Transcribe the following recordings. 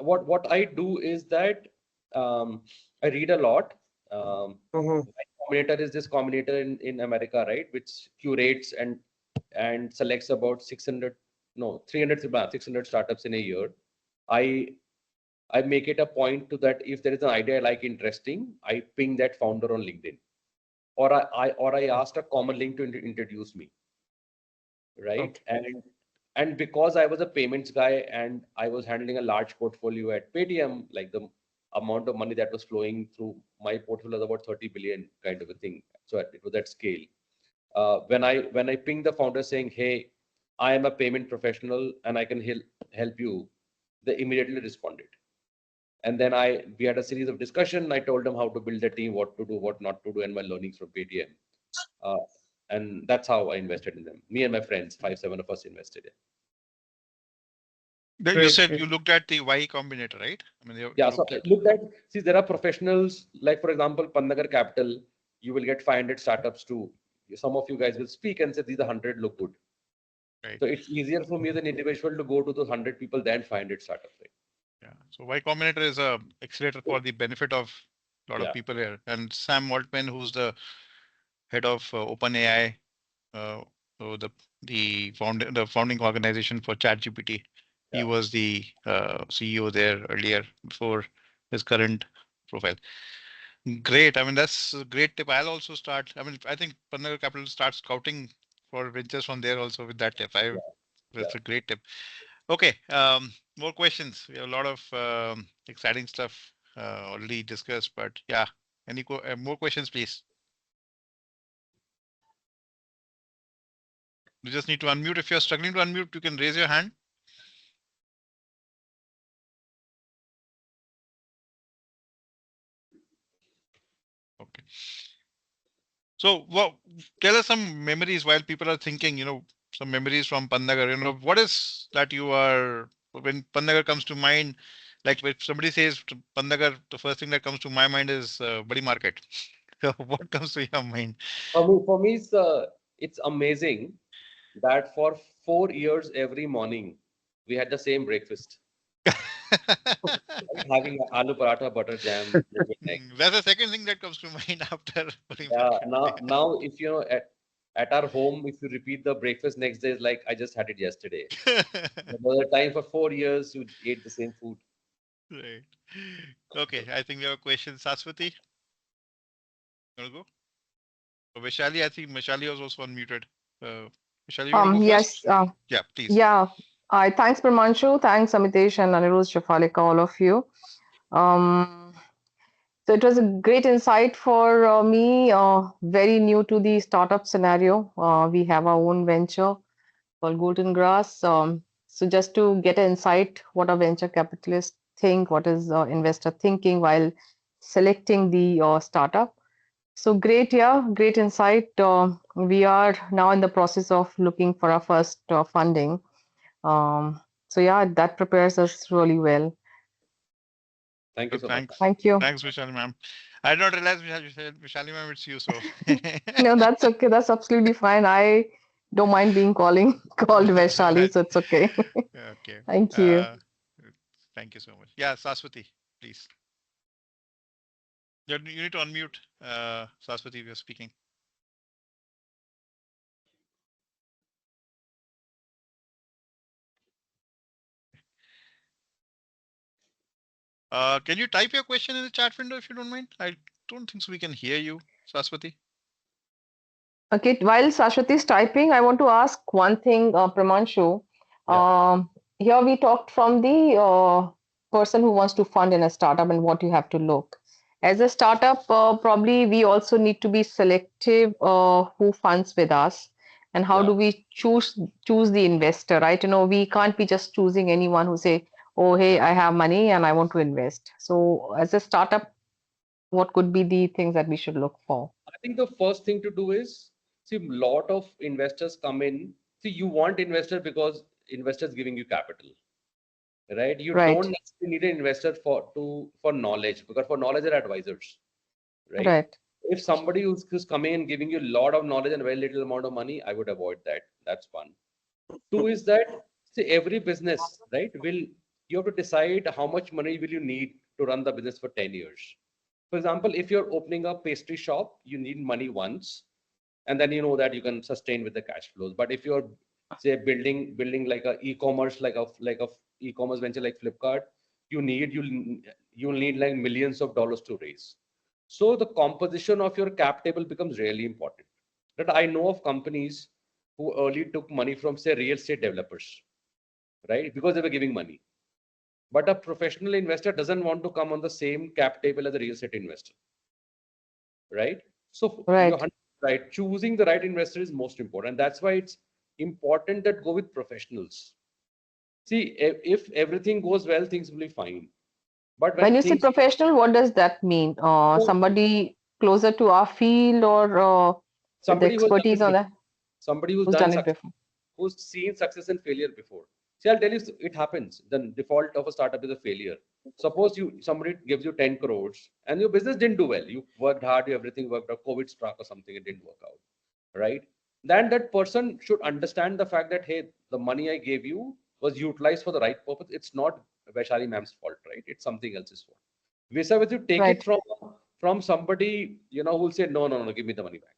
what I do is that I read a lot. Mm-hmm. Combinator is this combinator in America, right? Which curates and selects about 600, no, 300, 600 startups in a year. I I make it a point to that if there is an idea I like interesting, I ping that founder on LinkedIn, or I asked a common link to introduce me, right? Okay. And because I was a payments guy and I was handling a large portfolio at Paytm, like the amount of money that was flowing through my portfolio was about 30 billion kind of a thing. So it was at scale. When I pinged the founder saying, "Hey, I am a payment professional and I can help you," they immediately responded. And then we had a series of discussion. I told them how to build a team, what to do, what not to do, and my learnings from Paytm. Uh, and that's how I invested in them. Me and my friends, 5, 7 of us invested in. You Great, said great. you looked at the Y Combinator, right? I mean, you Yeah, so looked at. look at, see, there are professionals, like for example, Pannagar Capital, you will get 500 startups too. Some of you guys will speak and say these are 100 look good. Right. So it's easier for me as an individual to go to those 100 people than 500 startups, right? Yeah. So Y Combinator is a accelerator for the benefit of a lot of Yeah, people here. And Sam Altman, who's the head of OpenAI, uh, so the founding organization for ChatGPT, he yeah. was the CEO there earlier before his current profile. Great. I mean, that's a great tip. I'll also start. I mean, I think Pannagar Capital starts scouting for ventures from there also with that tip. Yeah, yeah. That's a great tip. Okay. More questions. We have a lot of exciting stuff already discussed, but yeah. More questions, please? You just need to unmute. If you're struggling to unmute, you can raise your hand. Okay. So, tell us some memories while people are thinking, some memories from Pannagar. What is that you are, when Pannagar comes to mind, like if somebody says Pannagar, the first thing that comes to my mind is Badi Market. So what comes to your mind? For me, it's amazing that for 4 years every morning we had the same breakfast, right? Having aloo paratha, butter jam, yogurt egg. That's the second thing that comes to mind after Badi Yeah, Market. now if you know at our home, if you repeat the breakfast next day, it's like I just had it yesterday. But by the time for 4 years you ate the same food. Right. Okay, I think we have a question. Saswati, you want to go? Vishali, I think Vishali was also unmuted. Uh, Vishali, you want to go Yes, first? Yeah, please. yeah. I thanks Pramanchu, thanks Amitesh and Anirudh Shafalika, all of you. Um, so it was a great insight for me, very new to the startup scenario. We have our own venture called Golden Grass. So just to get an insight, what a venture capitalist think, what is investor thinking while selecting the startup. So great, yeah, great insight. We are now in the process of looking for our first funding. So yeah, that prepares us really well. Thank you Good, so much. thanks. Thank you. Thanks, Vishali ma'am. I did not realize Vishali ma'am, it's you. So, No, that's okay. That's absolutely fine. I don't mind being calling called Vaishali, so it's okay. okay. Thank you. Uh, Thank you so much. Yeah, Saswati, please. You need to unmute, Saswati, if you're speaking. Can you type your question in the chat window if you don't mind? I don't think so. We can hear you, Saswati. Okay, while Sashwati is typing, I want to ask one thing, Pramanshu. Yeah. Here we talked from the person who wants to fund in a startup and what you have to look. As a startup, probably we also need to be selective who funds with us and how Yeah. do we choose the investor, right? We can't be just choosing anyone who say, oh, hey, Yeah. I have money and I want to invest. So as a startup, what could be the things that we should look for? I think the first thing to do is see a lot of investors come in. See, you want investor because investors giving you capital, right? You don't Right, necessarily need an investor for knowledge, because for knowledge are advisors, right? right. If somebody who's coming and giving you a lot of knowledge and very little amount of money, I would avoid that. That's one. Two is that see every business, right, will you have to decide how much money will you need to run the business for 10 years. For example, if you're opening a pastry shop, you need money once, and then you know that you can sustain with the cash flows. But if you're say building like a e-commerce, like a e-commerce venture like Flipkart, you'll need like millions of dollars to raise. So the composition of your cap table becomes really important. That I know of companies who early took money from say real estate developers, right? Because they were giving money. But a professional investor doesn't want to come on the same cap table as a real estate investor, right? So you're Right. right. Choosing the right investor is most important. That's why it's important that go with professionals. See, if everything goes well, things will be fine. But When when you say things professional, what does that mean? so Somebody closer to our field or with the somebody who has done expertise it on before, that, somebody who's who's done done it success, before? who's seen success and failure before. See, I'll tell you, it happens. The default of a startup is a failure. Suppose somebody gives you 10 crores and your business didn't do well. You worked hard, everything worked out, COVID struck or something, it didn't work out, right? Then that person should understand the fact that, hey, the money I gave you was utilized for the right purpose. It's not Vaishali ma'am's fault, right? It's something else's fault. Visa with you take it Right. from somebody, who'll say, no, no, no, give me the money back,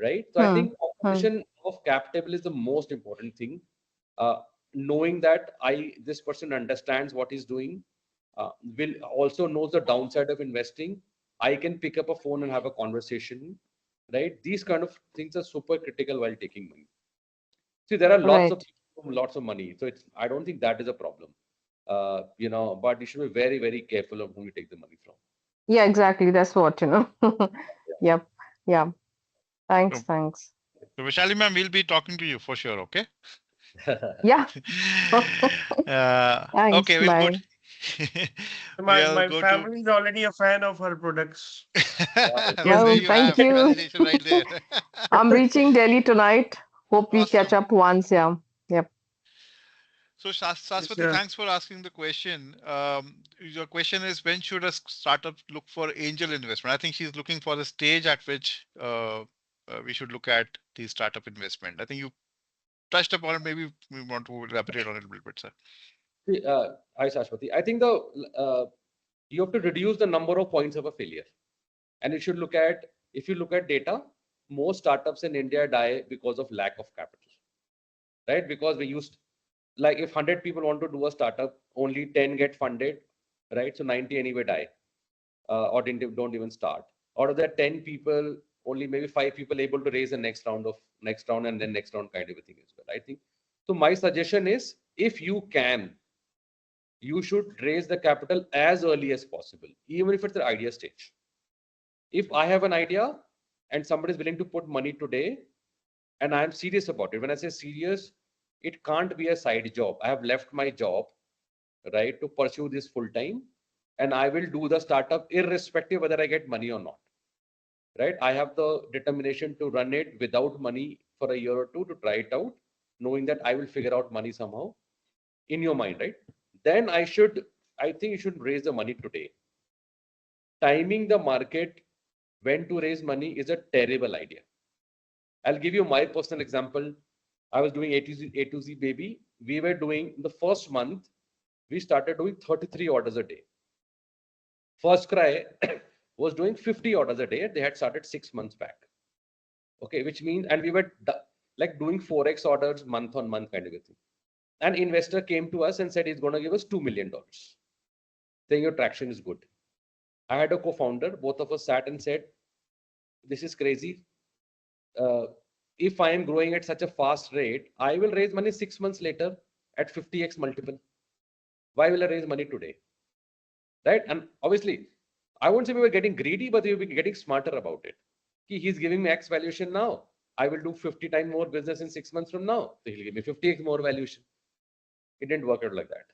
right? So I Hmm. think Hmm. composition of cap table is the most important thing. Uh, Knowing that this person understands what he's doing, will also knows the downside of investing. I can pick up a phone and have a conversation, right? These kind of things are super critical while taking money. See, there are lots of Right. people with lots of money, so I don't think that is a problem. But you should be very, very careful of whom you take the money from. Yeah, exactly. That's what, Yep. Yeah. Thanks. So, Thanks. so Vishali ma'am, we'll be talking to you for sure. Okay. Yeah. Yeah. Thanks. Okay, we'll go. Bye. We'll My go to. family is already a fan of her products. Wow, Well, there Oh, great. you thank have you. validation right there. I'm reaching Delhi tonight. Hope we catch Awesome. up once. Yeah. Yep. So, Yes, Saswati, thanks for asking the question. Your question is, when should a startup look for angel investment? I think she's looking for the stage at which we should look at the startup investment. I think you touched upon it. Maybe we want to elaborate on it a little bit, sir. See, hi, Shashwati. I think you have to reduce the number of points of a failure. And if you look at data, most startups in India die because of lack of capital, right? Because we used, like if 100 people want to do a startup, only 10 get funded, right? So 90 anyway die, or don't even start. Out of that 10 people, only maybe 5 people able to raise the next round and then next round kind of a thing as well. I think so. My suggestion is, if you can, you should raise the capital as early as possible, even if it's the idea stage. If I have an idea and somebody is willing to put money today, and I'm serious about it, when I say serious, it can't be a side job. I have left my job, right, to pursue this full time, and I will do the startup irrespective whether I get money or not, right? I have the determination to run it without money for a year or two to try it out, knowing that I will figure out money somehow in your mind, right? Then I think you should raise the money today. Timing the market when to raise money is a terrible idea. I'll give you my personal example. I was doing A to Z baby. We were doing the first month, we started doing 33 orders a day. First Cry was doing 50 orders a day. They had started 6 months back. Okay, which means, and we were like doing 4x orders month on month kind of a thing. An investor came to us and said he's going to give us $2 million, saying your traction is good. I had a co-founder, both of us sat and said, this is crazy. Uh, if I am growing at such a fast rate, I will raise money 6 months later at 50x multiple. Why will I raise money today? Right? And obviously, I won't say we were getting greedy, but we were getting smarter about it. He's giving me X valuation now. I will do 50 times more business in 6 months from now. So he'll give me 50x more valuation. It didn't work out like that.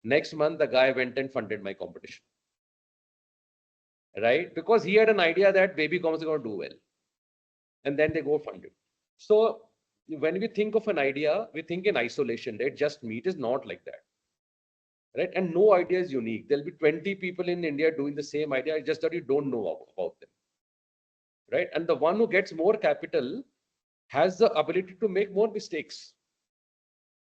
Next month, the guy went and funded my competition. Right? Because he had an idea that baby commerce is going to do well. And then they go fund it. So when we think of an idea, we think in isolation, right? Just me. It is not like that. Right? And no idea is unique. There'll be 20 people in India doing the same idea, just that you don't know about them. Right? And the one who gets more capital has the ability to make more mistakes.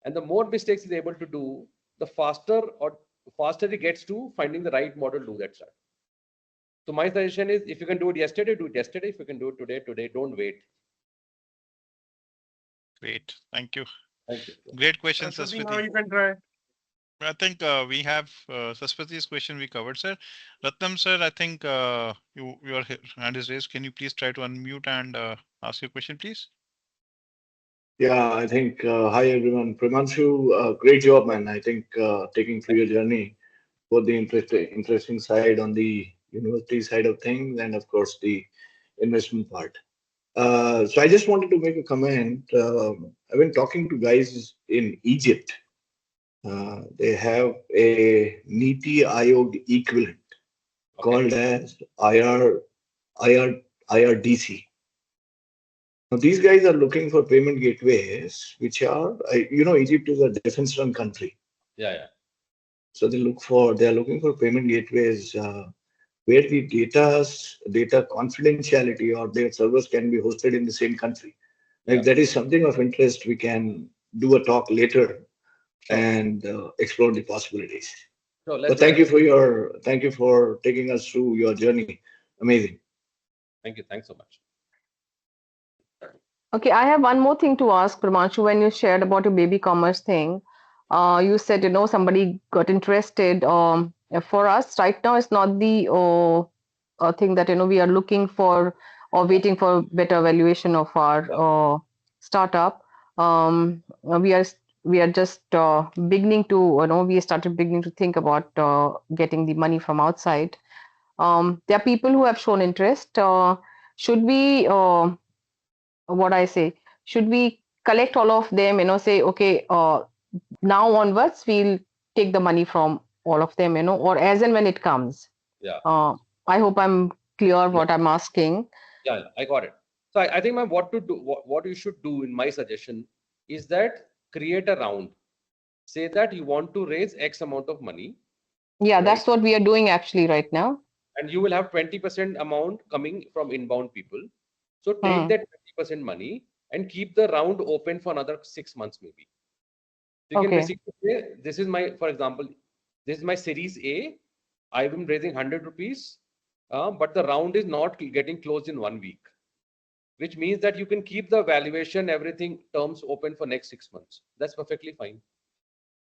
And the more mistakes he's able to do, the faster it gets to finding the right model to do that start. So my suggestion is, if you can do it yesterday, do it yesterday. If you can do it today, today. Don't wait. Great. Thank you. Thank you. Great question, Ashwati, now Saswati. you can try. I think we have Saswati's question we covered, sir. Ratnam, sir, I think your hand is raised. Can you please try to unmute and ask your question, please? Yeah, I think, hi everyone. Premanshu, great job, man. I think taking through your journey, both the interesting side on the university side of things, and of course the investment part. So I just wanted to make a comment. I've been talking to guys in Egypt. They have a Niti Aayog equivalent called as IRDC. Now, these guys are looking for payment gateways, which are, Egypt is a defense run country. Yeah. So they are looking for payment gateways where the data confidentiality or their servers can be hosted in the same country. If that is something of interest, we can do a talk later and explore the possibilities. So But thank you for taking us through your journey. Amazing. Thank you. Thanks so much. Okay, I have one more thing to ask, Pramanshu. When you shared about your baby commerce thing, you said, somebody got interested. For us, right now, it's not the thing that, we are looking for or waiting for better valuation of our startup. We are just beginning to, we started beginning to think about getting the money from outside. There are people who have shown interest. Should we what I say, should we collect all of them, say, okay, now onwards, we'll take the money from all of them, or as and when it comes. Yeah. I hope I'm clear what I'm asking. Yeah, I got it. So I think, ma'am, what you should do, in my suggestion, is that create a round. Say that you want to raise X amount of money, Yeah, right? that's what we are doing actually right now. And you will have 20% amount coming from inbound people. So take that 20% money and keep the round open for another 6 months, maybe. So you can Okay. basically say, this is my, for example, this is my series A. I've been raising 100 rupees, but the round is not getting closed in 1 week, which means that you can keep the valuation, everything terms open for next 6 months. That's perfectly fine.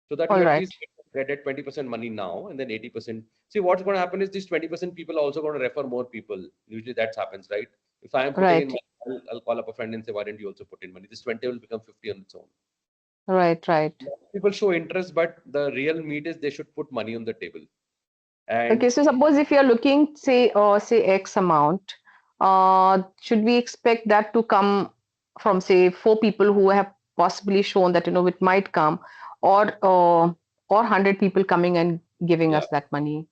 So that you All at right. least get that 20% money now, and then 80%. See, what's going to happen is these 20% people are also going to refer more people. Usually that happens, right? If I am putting in Right. money, I'll call up a friend and say, why don't you also put in money? This 20 will become 50 on its own. Right. People show interest, but the real meat is they should put money on the table. And Okay, so suppose if you're looking, say X amount, should we expect that to come from, say, 4 people who have possibly shown that, it might come, or 100 people coming and giving yeah, us that money?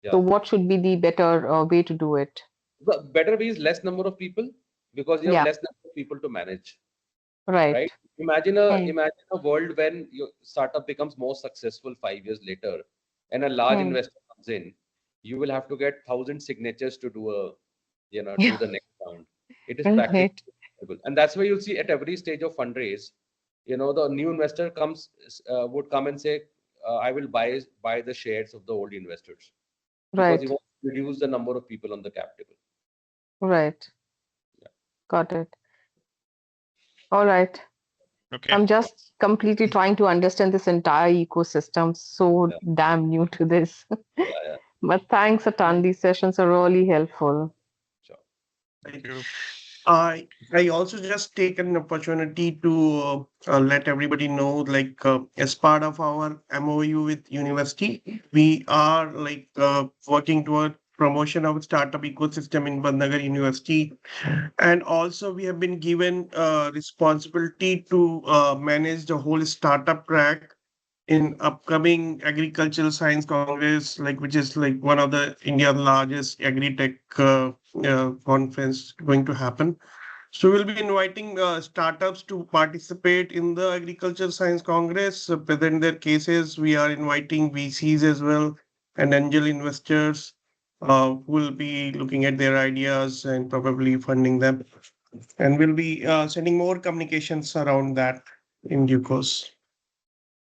yeah. So what should be the better way to do it? The better way is less number of people, because you have Yeah, less number of people to manage, right. right? Imagine a Hmm. imagine a world when your startup becomes more successful 5 years later, and a large Hmm. investor comes in. You will have to get 1,000 signatures to do Yeah, the next round. It is practically right. impossible, and that's why you'll see at every stage of fundraise, the new investor would come and say, I will buy the shares of the old investors, because he Right. wants to reduce the number of people on the cap table. Right. Yeah. Got it. All right. Okay. I'm just completely trying to understand this entire ecosystem. So Yeah. damn new to this. Yeah. But thanks a ton. These sessions are really helpful. Sure. Thank you. I also just take an opportunity to let everybody know, like as part of our MOU with university, we are working toward promotion of startup ecosystem in Bandnagar University, and also we have been given responsibility to manage the whole startup track in upcoming agricultural science congress, which is like one of the India's largest agri-tech conference going to happen. So we'll be inviting startups to participate in the Agriculture Science Congress, present their cases. We are inviting VCs as well and angel investors who will be looking at their ideas and probably funding them. And we'll be sending more communications around that in due course.